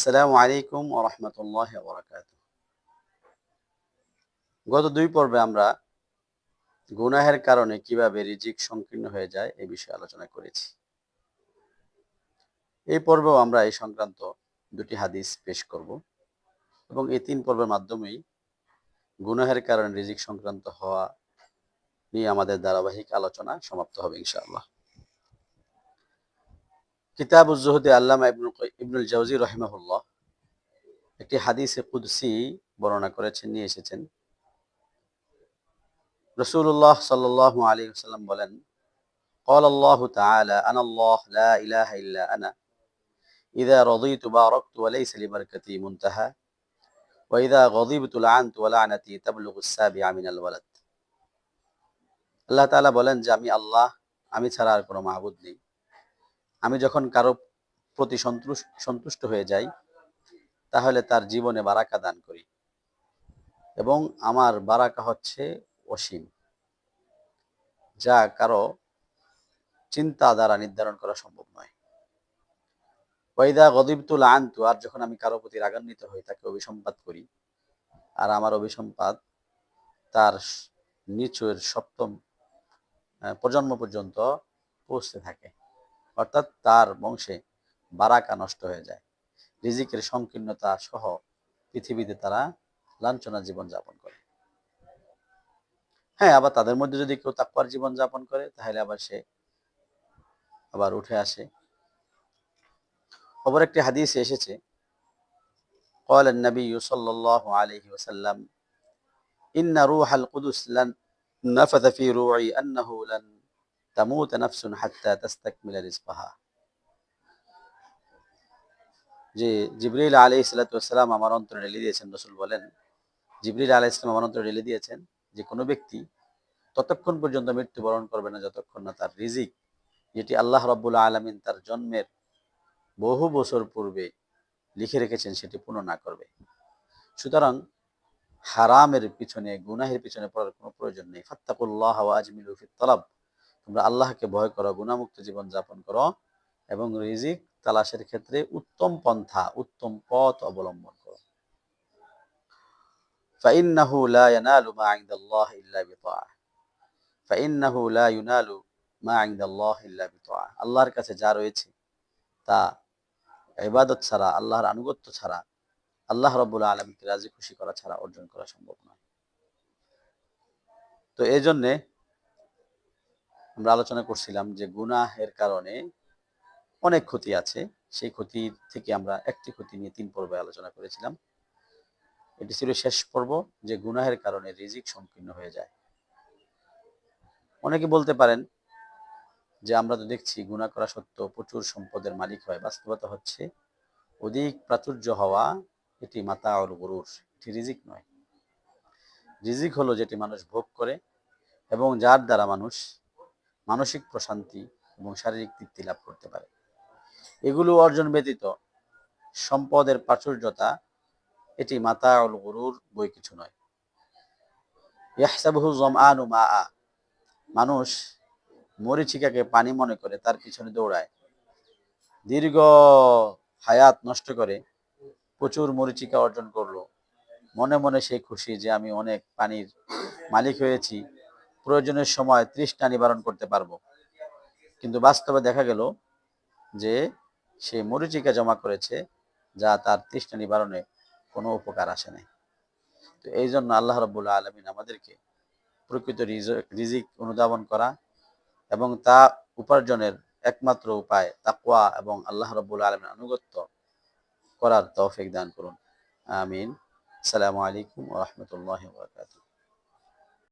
আসসালামু আলাইকুম ওয়া রাহমাতুল্লাহি ওয়া বারাকাতুহু। গত দুই পর্বে আমরা গুনাহের কারণে কিভাবে রিজিক সংকীর্ণ হয়ে যায় এই বিষয়ে আলোচনা করেছি। এই পর্বেও আমরা এই সংক্রান্ত দুটি হাদিস পেশ করব এবং এই তিন পর্বের মাধ্যমেই গুনাহের কারণে রিজিক সংক্রান্ত হওয়া নিয়ে আমাদের ধারাবাহিক আলোচনা সমাপ্ত হবে ইনশাআল্লাহ। কিতাবুজ জুহদে আল্লামা ইবনুল জাওজি রাহিমাহুল্লাহ একটি হাদিসে কুদসি বর্ণনা করেছেন, নিয়ে এসেছেন। রাসূলুল্লাহ সাল্লাল্লাহু আলাইহি ওয়াসাল্লাম বলেন, قال الله تعالى أنا الله لا إله إلا أنا إذا رضيت باركت وليس لبركتي منتهى وإذا غضبت لعنت ولعنتي تبلغ السابع من الولد। আল্লাহ তাআলা বলেন যে আমি আল্লাহ, আমি ছাড়া আর কোনো মাবুদ নেই। আমি যখন কারো প্রতি সন্তুষ্ট হয়ে যাই তাহলে তার জীবনে বারাকা দান করি এবং আমার বারাকা হচ্ছে অসীম, যা কারো চিন্তা দ্বারা নির্ধারণ করা সম্ভব নয়। ওয়াইদা গদিবতু লাআনতু, আর যখন আমি কারো প্রতি রাগান্বিত হই তাকে অভিসম্পাত করি, আর আমার অভিসম্পাত তার নিচের সপ্তম প্রজন্ম পর্যন্ত পৌঁছতে থাকে, অর্থাৎ তার বংশে বারাকা নষ্ট হয়ে যায়, রিজিকের সংকীর্ণতা সহ পৃথিবীতে তারা লাঞ্ছনা জীবন যাপন করে। হ্যাঁ, আবার তাদের মধ্যে যদি কেউ তাকওয়ার জীবন যাপন করে তাহলে আবার সে আবার উঠে আসে। অপর একটি হাদিসে এসেছে, قال النبي صلى الله عليه وسلم إن روح القدس لن نفث في روعي أنه لن تموت نفس حتى تستكمل رزقها। যে জিবরিল আলাইহিস সালাতু ওয়াস সালাম আমার অন্তরে ঢেলে দিয়েছেন, রাসূল বলেন জিবরিল আলাইহিস সালাম আমার অন্তরে ঢেলে দিয়েছেন যে কোনো ব্যক্তি ততক্ষণ পর্যন্ত মৃত্যুবরণ করবে না যতক্ষণ না তার রিজিক, যেটি আল্লাহ রাব্বুল আলামিন তার জন্মের বহু বছর পূর্বে লিখে রেখেছেন, সেটি পূর্ণ না করবে। সুতরাং হারামের পিছনে, গুনাহের পিছনে পড়ার কোনো প্রয়োজন নেই। ফাত্তাকুল্লাহ ওয়া আজমিলু ফিত তালাব, তোমরা আল্লাহকে ভয় করো, গুনাহমুক্ত জীবন যাপন করো এবং রিজিক তালাশের ক্ষেত্রে উত্তম পন্থা, উত্তম পথ অবলম্বন করো। ফাইন্নাহু লা ইয়ানালু মা ইনদাল্লাহ ইল্লা বিতাআহ, ফাইন্নাহু লা ইউনালু মা ইনদাল্লাহ ইল্লা বিতাআহ। আল্লাহর কাছে যা রয়েছে তা ইবাদত ছাড়া, আল্লাহর আনুগত্য ছাড়া, আল্লাহ রাব্বুল আলামিনকে রাজি খুশি করা ছাড়া অর্জন করা সম্ভব নয়। তো এই জন্যে আমরা আলোচনা করছিলাম যে গুনাহের কারণে অনেক ক্ষতি আছে। সেই ক্ষতি থেকে আমরা একটি ক্ষতি নিয়ে তিন পর্বে আলোচনা করেছিলাম। এটি ছিল শেষ পর্ব, যে গুনাহের কারণে রিজিক সংকীর্ণ হয়ে যায়। অনেকে বলতে পারেন যে আমরা তো দেখছি গুনাহ করা সত্ত্বেও প্রচুর সম্পদের মালিক হয়। বাস্তবতা হচ্ছে অধিক প্রাচুর্য হওয়া এটি মাতাউল গুরুর, এটি রিজিক নয়। রিজিক হলো যেটি মানুষ ভোগ করে এবং যার দ্বারা মানুষ মানসিক প্রশান্তি এবং শারীরিক তৃপ্তি লাভ করতে পারে। এগুলো অর্জন ব্যতীত সম্পদের প্রাচুর্যতা এটি মাতাউল গুরুর বই কিছু নয়। ইয়াহসাবুহু যামআনু মাআ, মানুষ মরীচিকাকে পানি মনে করে তার পিছনে দৌড়ায়, দীর্ঘ হায়াত নষ্ট করে প্রচুর মরীচিকা অর্জন করলো, মনে মনে সে খুশি যে আমি অনেক পানির মালিক হয়েছি, প্রয়োজনের সময় তৃষ্ণা নিবারণ করতে পারবো। কিন্তু বাস্তবে দেখা গেল যে সে মরীচিকা জমা করেছে যা তার তৃষ্ণা নিবারণে কোনো উপকার আসে নাই। তো এই জন্য আল্লাহ রাব্বুল আলামিন আমাদেরকে প্রকৃত রিজিক অনুধাবন করা এবং তা উপার্জনের একমাত্র উপায় তাকওয়া এবং আল্লাহ রাব্বুল আলামিনের আনুগত্য করার তৌফিক দান করুন। আমিন। আসসালামু আলাইকুম ওয়া রাহমাতুল্লাহি ওয়া বারাকাতুহু।